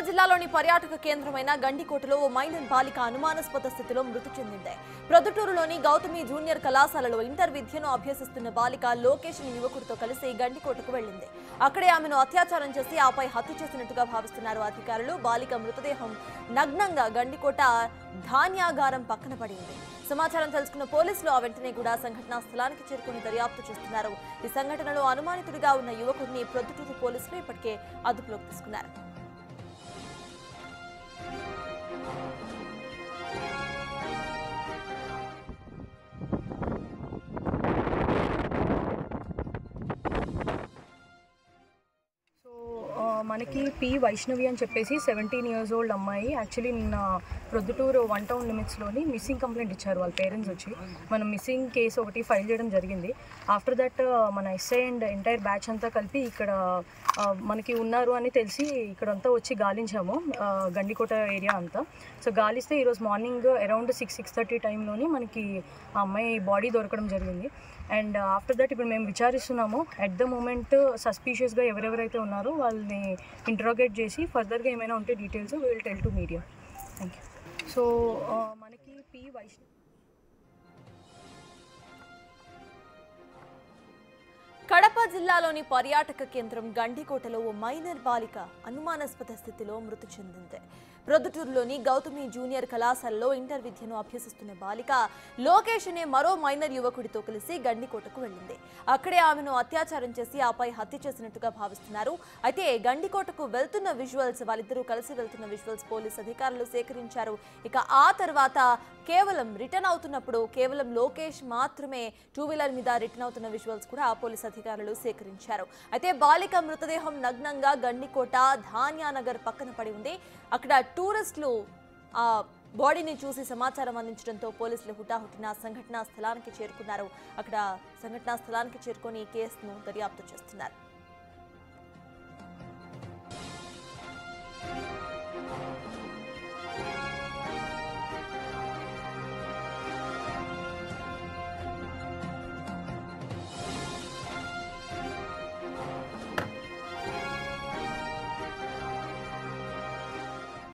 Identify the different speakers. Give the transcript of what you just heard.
Speaker 1: జిల్లాలోని పర్యాటక కేంద్రమైన గండికోటలో ఓ మైనర్ బాలిక అనుమానాస్పద స్థితిలో మృతి చెందింది. ప్రొద్దుటూరులోని గౌతమి జూనియర్ కళాశాలలో ఇంటర్ విద్యను అభ్యసిస్తున్న బాలిక లోకేష్ అనే యువకుడితో కలిసి గండికోటకు వెళ్లింది. అక్కడే ఆమెను అత్యాచారం చేసి ఆపై హత్య చేసినట్టుగా భావిస్తున్నారు అధికారులు. బాలిక మృతదేహం నగ్నంగా గండికోట ధాన్యాగారం పక్కన పడి ఉంది. సమాచారం తెలుసుకున్న పోలీసులు ఆ వెంటనే కూడా సంఘటనా స్థలానికి చేరుకుని దర్యాప్తు చేస్తున్నారు. ఈ సంఘటనలో అనుమానితుడిగా ఉన్న యువకుడిని ప్రొద్దుటూరు పోలీసులు ఇప్పటికే అదుపులోకి తీసుకున్నారు.
Speaker 2: మనకి పి వైష్ణవి అని చెప్పేసి 17 years old అమ్మాయి యాక్చువల్లీ నిన్న ప్రొద్దుటూరు 1 town లిమిట్స్లోని మిస్సింగ్ కంప్లైంట్ ఇచ్చారు వాళ్ళ పేరెంట్స్ వచ్చి. మనం మిస్సింగ్ కేసు ఒకటి ఫైల్ చేయడం జరిగింది. ఆఫ్టర్ దట్ మన ఎస్ఐ అండ్ ఎంటైర్ బ్యాచ్ అంతా కలిపి ఇక్కడ మనకి ఉన్నారు అని తెలిసి ఇక్కడంతా వచ్చి గాలించాము గండికోట ఏరియా అంతా. సో గాలిస్తే ఈరోజు మార్నింగ్ అరౌండ్ 6-6:30 టైంలోని మనకి ఆ అమ్మాయి బాడీ దొరకడం జరిగింది. అండ్ ఆఫ్టర్ దట్ ఇప్పుడు మేము విచారిస్తున్నాము. అట్ ద మూమెంట్ సస్పీషియస్గా ఎవరెవరైతే ఉన్నారో వాళ్ళని ఇంట్రాగేట్ చేసి ఫర్దర్గా ఏమైనా ఉంటే details we will tell to media. Thank you. So మనకి పి వైష్ణవి
Speaker 1: కడప జిల్లాలోని పర్యాటక కేంద్రం గండికోటలో ఓ మైనర్ బాలిక అనుమానాస్పద స్థితిలో మృతి చెందింది. ప్రొద్దుటూరులోని గౌతమి జూనియర్ కళాశాలలో ఇంటర్ విద్యను అభ్యసిస్తున్న బాలిక లోకేష్ అనే మరో మైనర్ యువకుడితో కలిసి గండికోటకు వెళ్లింది. అక్కడే ఆమెను అత్యాచారం చేసి ఆపై హత్య చేసినట్టుగా భావిస్తున్నారు. అయితే గండికోటకు వెళ్తున్న విజువల్స్ వాళ్ళిద్దరూ కలిసి వెళ్తున్న విజువల్స్ పోలీసు అధికారులు సేకరించారు. ఇక ఆ తర్వాత కేవలం రిటర్న్ అవుతున్నప్పుడు కేవలం లోకేష్ మాత్రమే 2-wheeler మీద రిటర్న్ అవుతున్న విజువల్స్ కూడా పోలీసు అధికారులు సేకరించారు. అయితే బాలిక మృతదేహం నగ్నంగా గండికోట ధాన్యానగర్ పక్కన పడి ఉంది. అక్కడ టూరిస్టులు ఆ బాడీని చూసి సమాచారం అందించడంతో పోలీసులు హుటాహుటిన సంఘటనా స్థలానికి చేరుకున్నారు. అక్కడ సంఘటనా స్థలానికి చేరుకొని కేసును దర్యాప్తు చేస్తున్నారు.